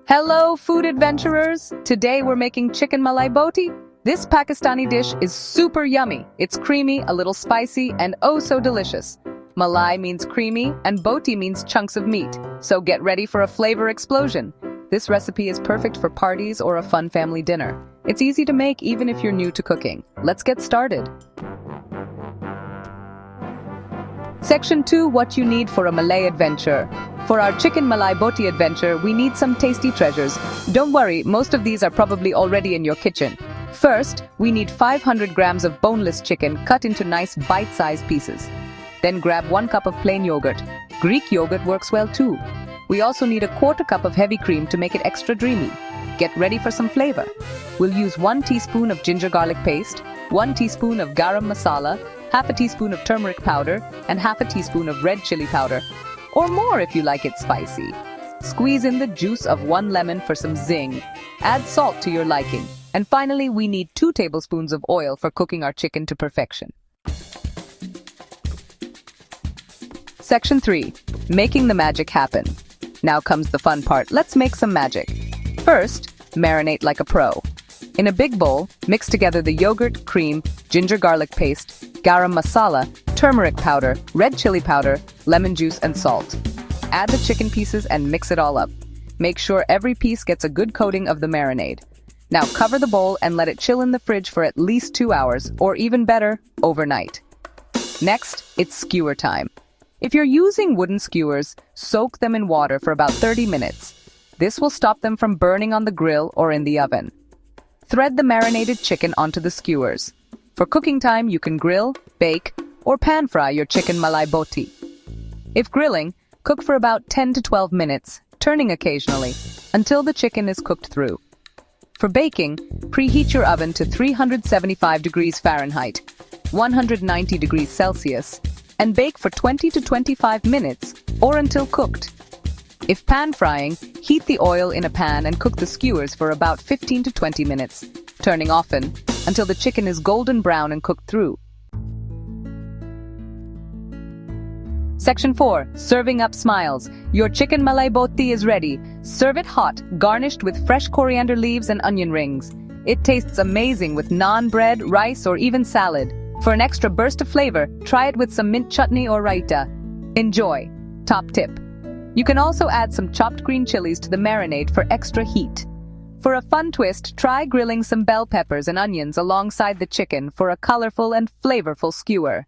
Hello, food adventurers! Today we're making chicken malai boti. This Pakistani dish is super yummy. It's creamy, a little spicy, and oh so delicious. Malai means creamy, and boti means chunks of meat. So get ready for a flavor explosion. This recipe is perfect for parties or a fun family dinner. It's easy to make even if you're new to cooking. Let's get started. Section 2. What you need for a Malay adventure. For our chicken malai boti adventure, we need some tasty treasures. Don't worry, most of these are probably already in your kitchen. First, we need 500 grams of boneless chicken cut into nice bite-sized pieces. Then grab 1 cup of plain yogurt. Greek yogurt works well too. We also need a quarter cup of heavy cream to make it extra dreamy. Get ready for some flavor. We'll use 1 teaspoon of ginger garlic paste, 1 teaspoon of garam masala, half a teaspoon of turmeric powder, and half a teaspoon of red chili powder. Or more if you like it spicy. Squeeze in the juice of 1 lemon for some zing. Add salt to your liking. And finally, we need 2 tablespoons of oil for cooking our chicken to perfection. Section 3. Making the magic happen. Now comes the fun part. Let's make some magic. First, marinate like a pro. In a big bowl, mix together the yogurt, cream, ginger garlic paste, garam masala, turmeric powder, red chili powder, lemon juice, and salt. Add the chicken pieces and mix it all up. Make sure every piece gets a good coating of the marinade. Now cover the bowl and let it chill in the fridge for at least 2 hours, or even better, overnight. Next, it's skewer time. If you're using wooden skewers, soak them in water for about 30 minutes. This will stop them from burning on the grill or in the oven. Thread the marinated chicken onto the skewers. For cooking time, you can grill, bake, or pan-fry your chicken malai boti. If grilling, cook for about 10 to 12 minutes, turning occasionally, until the chicken is cooked through. For baking, preheat your oven to 375 degrees Fahrenheit, 190 degrees Celsius, and bake for 20 to 25 minutes, or until cooked. If pan-frying, heat the oil in a pan and cook the skewers for about 15 to 20 minutes, turning often, until the chicken is golden brown and cooked through. Section 4. Serving up smiles. Your chicken malai boti is ready. Serve it hot, garnished with fresh coriander leaves and onion rings. It tastes amazing with naan bread, rice, or even salad. For an extra burst of flavor, try it with some mint chutney or raita. Enjoy. Top tip. You can also add some chopped green chilies to the marinade for extra heat. For a fun twist, try grilling some bell peppers and onions alongside the chicken for a colorful and flavorful skewer.